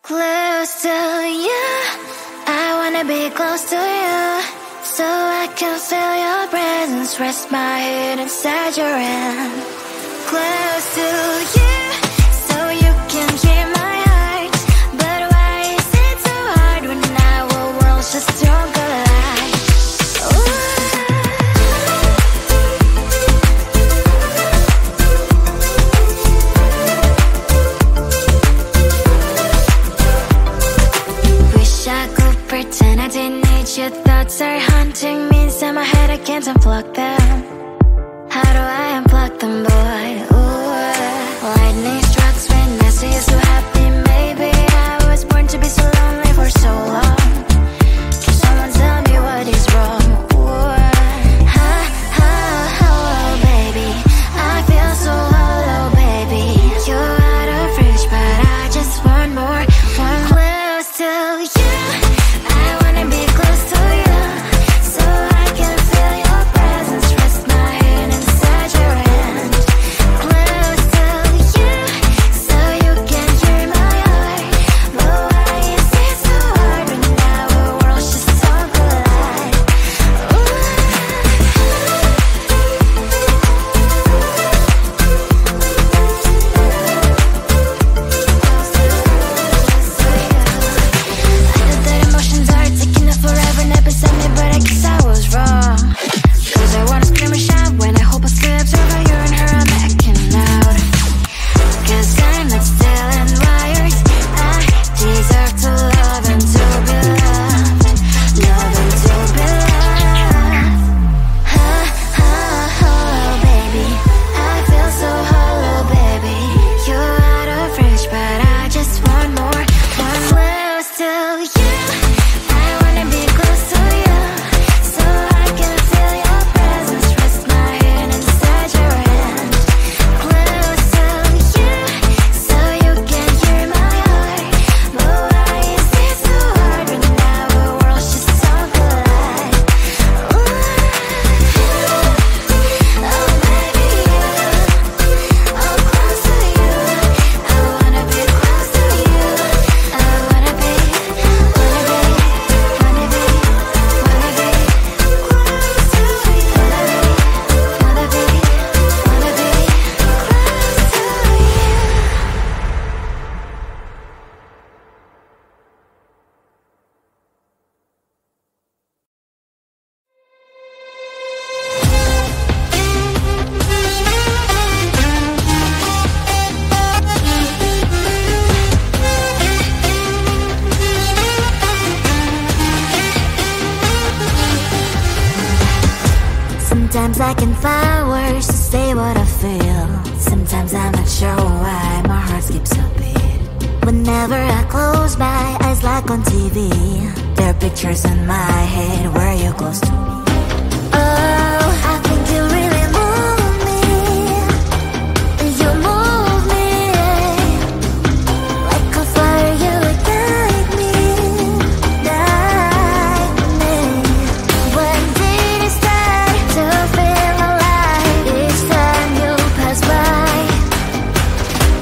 Close to you, I wanna be close to you, so I can feel your presence, rest my head inside your hand. Close to you, so you can hear my heart, but why is it so hard when our world's just don't collide? Pretend I didn't need your thoughts are haunting me inside my head. I can't unplug them. How do I unplug them, boy? Ooh, lightning strikes when I see you so happy. Maybe I was born to be so lonely for so long. Can someone tell me what is wrong? Ooh, oh, baby, I feel so hollow, baby. You're out of reach, but I just want more, one close to you. Sometimes I can find words to say what I feel. Sometimes I'm not sure why my heart skips a beat. Whenever I close my eyes like on TV, there are pictures in my head where you're close to me. Oh, I think you really move me. You move me like a fire, you would guide me, guide me. When did it start to feel alive? Each time you pass by,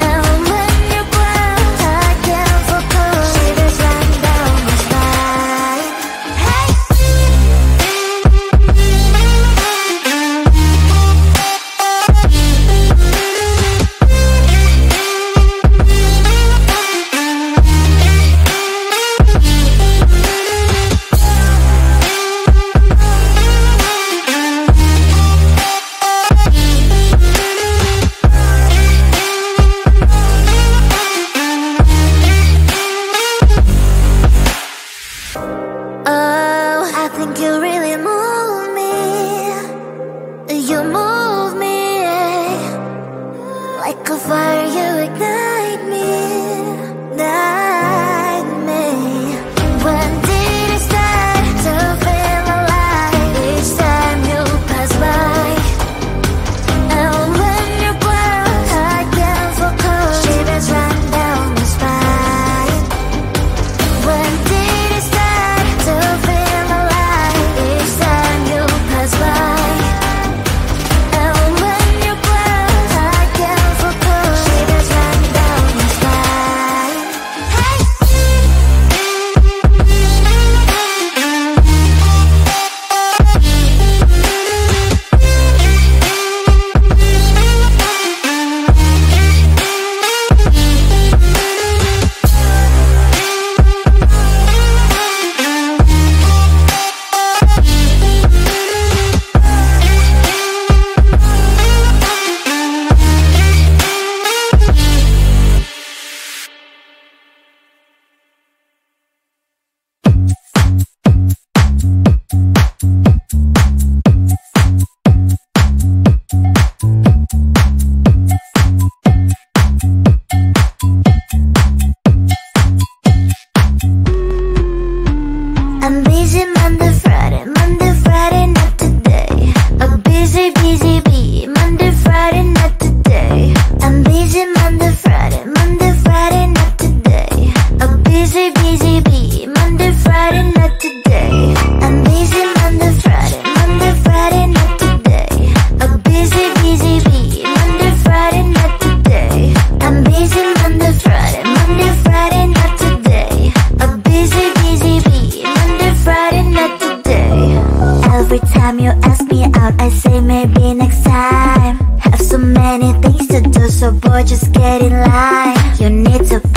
and when you ground, I can't focus. Shivers run down my spine. Hey.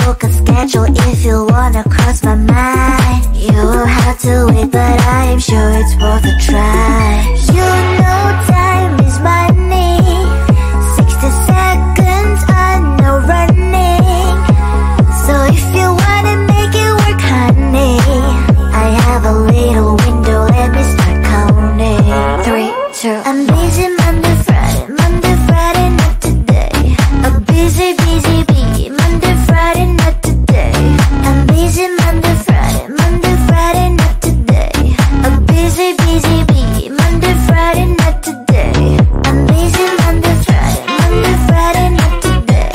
book a schedule if you wanna cross my mind. You will have to wait, but I'm sure it's worth a try. You know time is money. 60 seconds on no running. So if you wanna make it work, honey, I have a little window, let me start counting. 3, 2, I'm busy Monday, Friday, not today. A busy bee, Monday, Friday, not today. I'm busy Monday, Friday, not today. A busy bee, Monday, Friday, not today. I'm busy Monday, Friday, not today.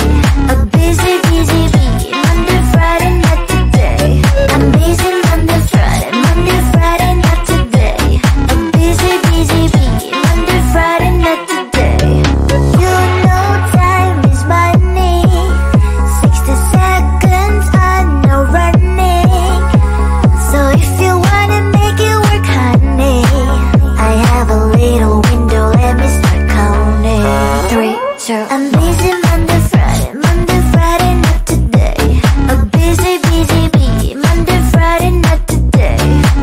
A busy bee, Monday, Friday, not today. I'm busy Monday, Friday, not today. A busy bee, Monday, Friday, not today. You know time is money. 60 seconds on no running. So if you wanna make it work, honey, I have a little window, let me start counting. 3, 2, I'm busy Monday, Friday, not today. A busy bee, Monday, Friday, not today.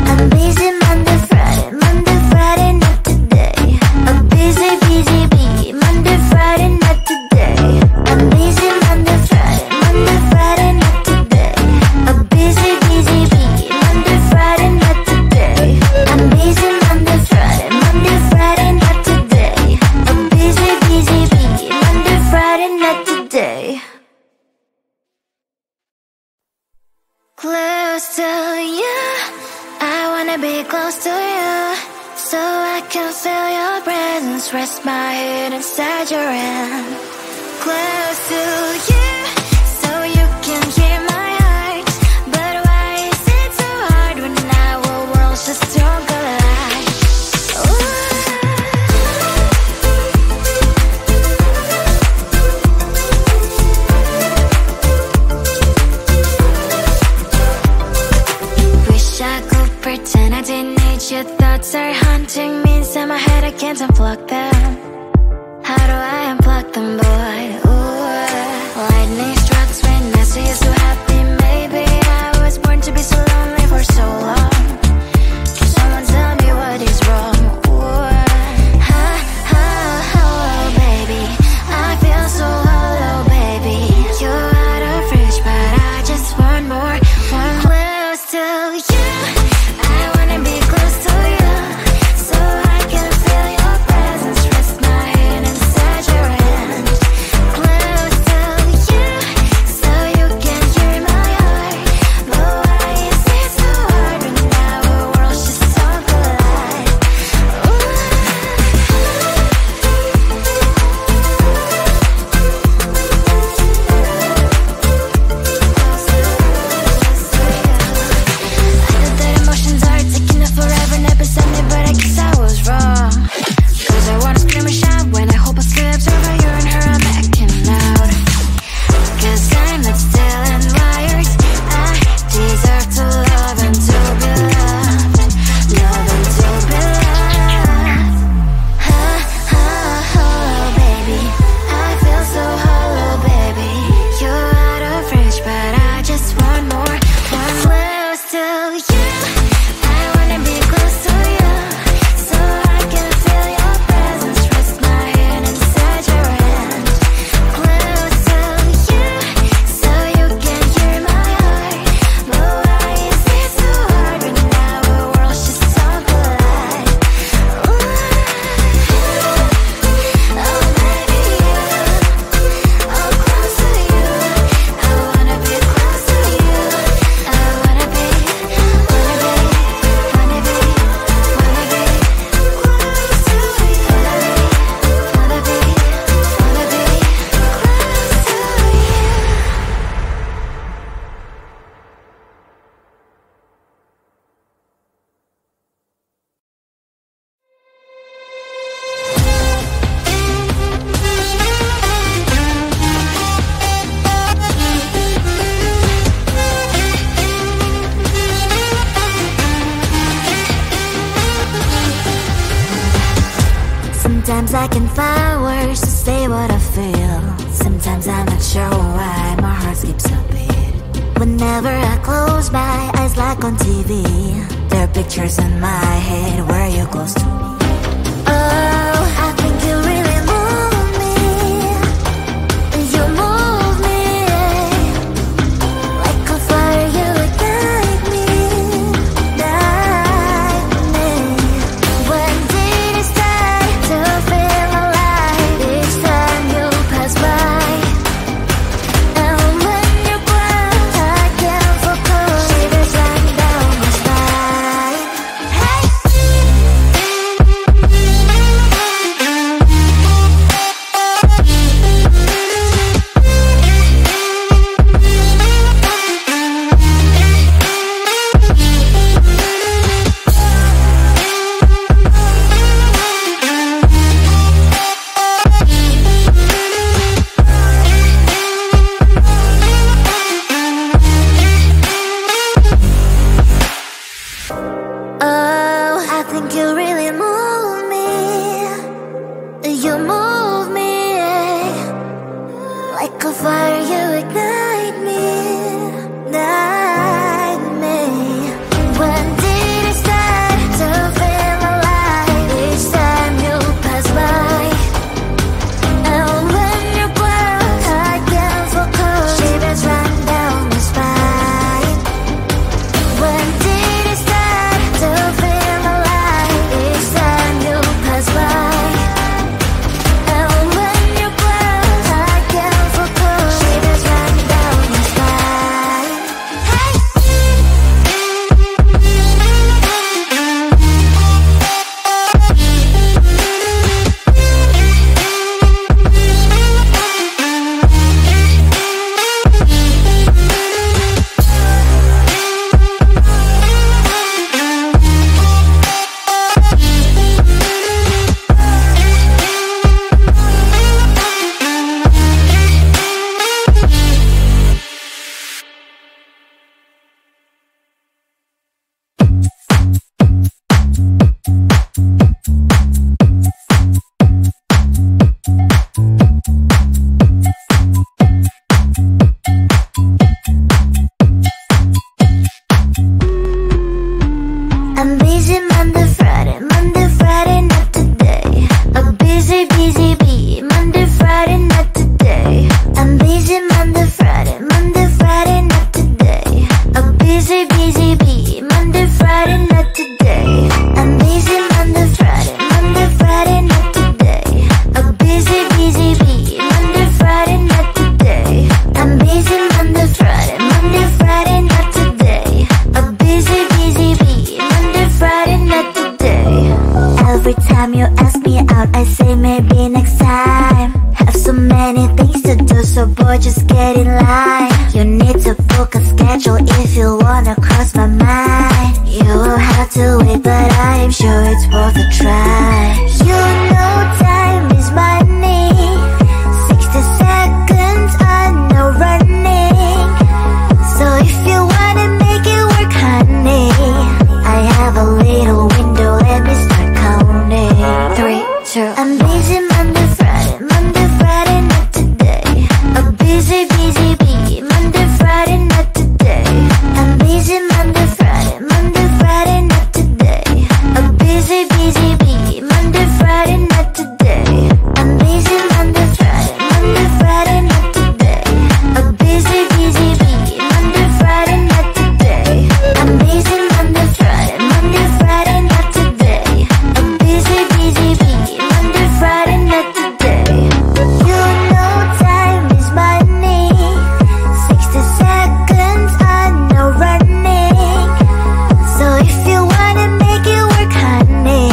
I'm busy Monday, Friday, not today. A busy bee, Monday, Friday, not today. I'm busy Monday, Friday, not today. A busy bee, Monday, Friday, not today. I'm busy Monday, Friday, not today. A busy bee, Monday, Friday, not today. Close to you, I wanna be close to you, so I can feel your presence, rest my head inside your hand. Close to you, so you can hear my heart. But why is it so hard when our worlds just don't collide? Wish I could pretend I didn't need your thoughts are haunting me inside my head, I can't unplug them. How do I unplug them, boy? Ooh, lightning strikes when I see you so happy. Maybe I was born to be so lonely for so long. Can someone tell me what is wrong? Ooh, oh, baby, I feel so hollow, baby. You're out of reach, but I just want more, close to you. I wanna be close to you, so I can feel your presence, rest my head inside your hand. Close to you, so you can hear my heart. But why is it so hard when our worlds just don't collide? I know that emotions are taking up forever, never send me, but I guess I was wrong. Cause I wanna scream and shout when I hope I slip over you and her, I'm acting out. Cause I'm not still and wired. I deserve to love and to be loved. Love and to be loved. Oh, baby, I feel so hollow, baby. You're out of reach, but I just want more, close to you. I wanna be close to you, so I can feel your presence, rest my head inside your hand. Close to you, so you can hear my heart. But why is it so hard when our worlds just don't collide? Oh, baby, oh, close to you. I wanna be close to you. I wanna be Sometimes I can find words to say what I feel. Sometimes I'm not sure why my heart skips a beat. Whenever I close my eyes like on TV, there are pictures in my head where you're close to me. Oh, I think you really move me. You move me like a fire, you ignite me, ignite me. When did it start to feel alive? Each time you pass by, and when you cry, I can't focus. Shivers run down my spine. Hey. Oh, I think you really move me. You move me like a fire, you ignite me, ignite me. When did it start to feel alive? Each time you pass by, and when you cry, I can't focus. Shivers run down my spine. When did it start to feel alive? Each time you pass by, and when you cry, I can't focus. Shivers run down my spine. Hey. I'm busy Monday, Friday, not today. A busy, busy bee, Monday, Friday, not today. I'm busy Monday, Friday, not today. A busy, busy bee, Monday, Friday, not today. I'm busy Monday, Friday, not today. A busy, busy bee, Monday, Friday, not today. I'm busy Monday, Friday, not today. A busy, busy bee, Monday, Friday, not today. Every time you ask me out, I say maybe next time. Have so many things to do, so boy, just get in line. You need to book a schedule if you wanna cross my mind. You will have to wait, but I am sure it's worth a try. You know time is money. 60 seconds on no running. So if you wanna make it work, honey, I have a little window, let me start counting. 3, 2, I'm busy Monday, Friday, not today. A busy, busy bee, Monday, Friday, not today. I'm busy Monday, Friday, not today. A busy, busy bee, Monday, Friday, not today. I'm busy Monday, Friday, not today. A busy, busy bee, Monday, Friday, not today. I'm busy Monday, Friday, not today. A busy, busy bee, Monday, Friday, not today. You know time is money. 60 seconds on no running. So if you wanna make it work, honey,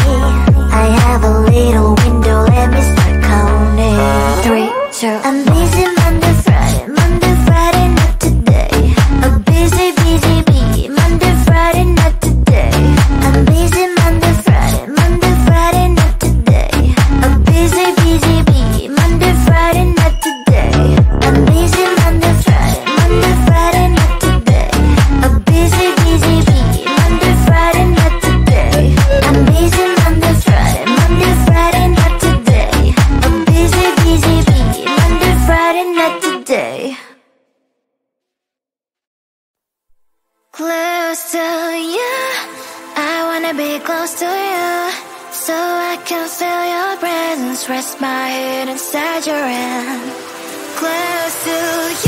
I have a little window, let me start counting. 3, 2, I'm busy Monday, Friday, not today. A busy, busy bee, Monday, Friday, not today. I'm busy Monday, Friday, not today. A busy, busy bee, Monday, Friday, not today. I'm busy Monday, Friday, not today. A busy, busy bee, Monday, Friday, not today. I'm busy Monday, Friday, not today. A busy, busy bee, Monday, Friday, not today. close to you. I wanna be close to you, so I can feel your presence. Rest my head inside your hand. Close to you.